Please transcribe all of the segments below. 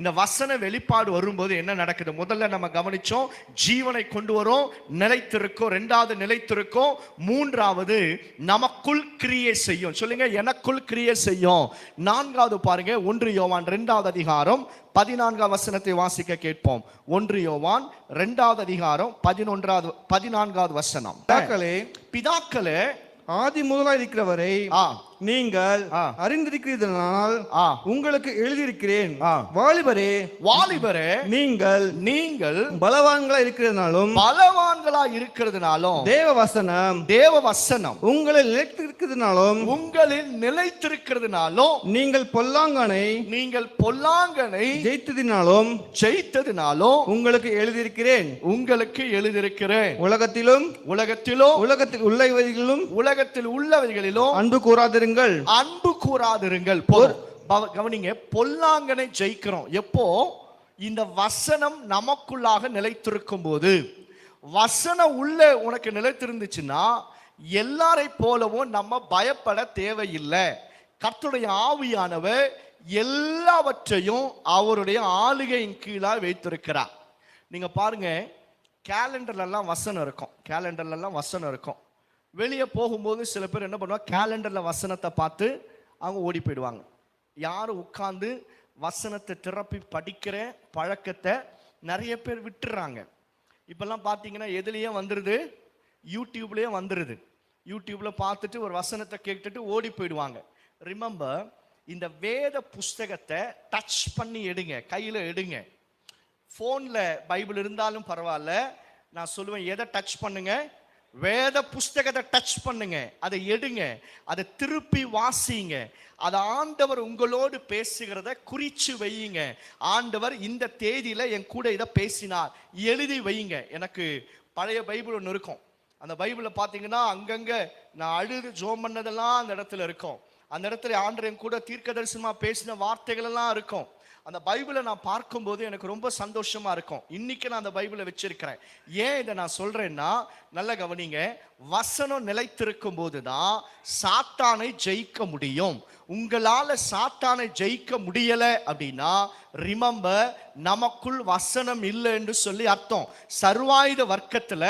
இந்த வசன வெளிப்பாடு வரும்போது என்ன நடக்குது? முதல்ல நம்ம கவனிச்சோம், ஜீவனை கொண்டு வரும், நிலைத்திருக்கும். இரண்டாவது நிலைத்திருக்கும். மூன்றாவது நமக்குள் கிரியை செய்யும். சொல்லுங்க, எனக்குள் கிரியை செய்யும். நான்காவது பாருங்க, 1 யோவான் 2வது அதிகாரம் 14வது வசனத்தை வாசிக்க கேட்போம். 1 யோவான் 2வது அதிகாரம் 14வது வசனம். பிதாக்களே ஆதி முதலாய் இருக்கிறவரை நீங்கள் அறிந்திருக்கிறதுனால் உங்களுக்கு எழுதியிருக்கிறேன். வாலிபரே நீங்கள் பலவான்களா இருக்கிறதுனாலும் தேவ வசனம் உங்களில் நிலைத்திருக்கிறதுனாலும் நீங்கள் பொல்லாங்கனை ஜெயித்ததினாலும் உங்களுக்கு எழுதியிருக்கிறேன். உலகத்தில் உள்ளவைகளிலும் அன்பு கூறாதிருங்கள். கவனிங்க, பொல்லாங்கனை ஜெயிக்கிறோம் எப்போ? இந்த வசனம் நமக்குள்ளாக நிலைத்திருக்கும் போது. வசனம் உள்ள உனக்கு நிலைத்திருந்துச்சுன்னா எல்லாரை போலவும் நம்ம பயப்பட தேவையில்லை. கர்த்தருடைய ஆவியானவர் எல்லாவற்றையும் அவருடைய ஆளுகையின் கீழாக வைத்திருக்கிறார். நீங்க பாருங்க, கேலண்டர்லாம் வசனம் இருக்கும். வெளியே போகும்போது சில பேர் என்ன பண்ணுவாங்க, கேலண்டரில் வசனத்தை பார்த்து அவங்க ஓடி போயிடுவாங்க. யாரும் உட்கார்ந்து வசனத்தை திறப்பி படிக்கிற பழக்கத்தை நிறைய பேர் விட்டுறாங்க. இப்பெல்லாம் பார்த்தீங்கன்னா எதுலேயே வந்துடுது, யூடியூப்லேயே வந்துடுது. யூடியூப்பில் பார்த்துட்டு ஒரு வசனத்தை கேட்டுட்டு ஓடி போயிடுவாங்க. ரிமெம்பர், இந்த வேத புஸ்தகத்தை டச் பண்ணி எடுங்க, கையில் எடுங்க. ஃபோனில் பைபிள் இருந்தாலும் பரவாயில்ல, நான் சொல்லுவேன், எதை டச் பண்ணுங்க? வேத புஸ்தகத்தை டச் பண்ணுங்க, அதை எடுங்க, அதை திருப்பி வாசிங்க. அதை ஆண்டவர் உங்களோடு பேசுகிறத குறிச்சு வையுங்க. ஆண்டவர் இந்த தேதியில என் கூட இதை பேசினார், எழுதி வையுங்க. எனக்கு பழைய பைபிள் ஒன்று இருக்கும். அந்த பைபிளை பார்த்தீங்கன்னா அங்கங்க நான் அழுது ஜோம் பண்ணதெல்லாம் அந்த இடத்துல இருக்கும். அந்த இடத்துல ஆண்டவர் என் கூட தீர்க்க தரிசனமா பேசின வார்த்தைகள் எல்லாம் இருக்கும். அந்த பைபிளை நான் பார்க்கும்போது எனக்கு ரொம்ப சந்தோஷமா இருக்கும். இன்னைக்கு நான் அந்த பைபிளை வச்சிருக்கிறேன். ஏன் இதை நான் சொல்றேன்னா, நல்ல கவனிங்க, வசனம் நிலைத்திருக்கும் போதுதான் சாத்தானை ஜெயிக்க முடியும். உங்களால சாத்தானை ஜெயிக்க முடியல அப்படின்னா ரிமெம்பர், நமக்குள் வசனம் இல்லை என்று சொல்லி அர்த்தம். சர்வாயுத வர்க்கத்துல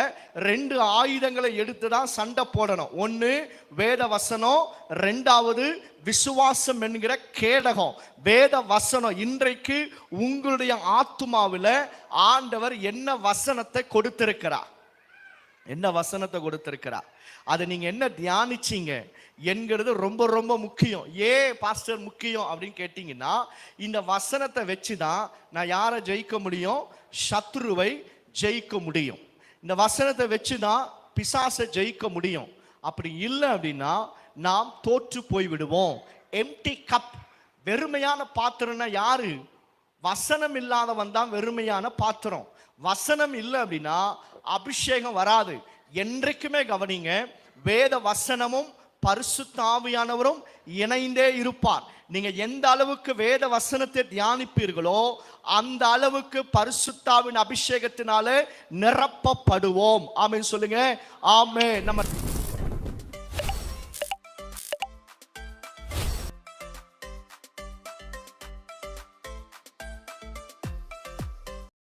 2 ஆயுதங்களை எடுத்துதான் சண்டை போடணும். ஒன்று வேத வசனம், 2வது விசுவாசம் என்கிற கேடகம். வேத வசனம், இன்றைக்கு உங்களுடைய ஆத்துமாவில் ஆண்டவர் என்ன வசனத்தை கொடுத்திருக்கிறார், அதை நீங்க என்ன தியானிச்சீங்க என்கிறது ரொம்ப ரொம்ப முக்கியம். ஏன் பாஸ்டர் முக்கியம் அப்படின்னு கேட்டீங்கன்னா, இந்த வசனத்தை வச்சுதான் நான் யாரை ஜெயிக்க முடியும்? சத்ருவை ஜெயிக்க முடியும். இந்த வசனத்தை வச்சுதான் பிசாசை ஜெயிக்க முடியும். அப்படி இல்லை அப்படின்னா நாம் தோற்று போய் விடுவோம். எம்டி கப், வெறுமையான பாத்திரம்னா யாரு? வசனம் இல்லாதவன் தான் வெறுமையான பாத்திரம். வசனம் இல்லை அப்படின்னா அபிஷேகம் வராது. என்றைக்குமே கவனிங்க, வேத வசனமும் பரிசுத்த ஆவியானவரும் இணைந்தே இருப்பார். நீங்க எந்த அளவுக்கு வேத வசனத்தை தியானிப்பீர்களோ அந்த அளவுக்கு பரிசுத்தாவின் அபிஷேகத்தினாலே நிரப்பப்படுவோம். ஆமென் சொல்லுங்க. ஆமென். நம்ம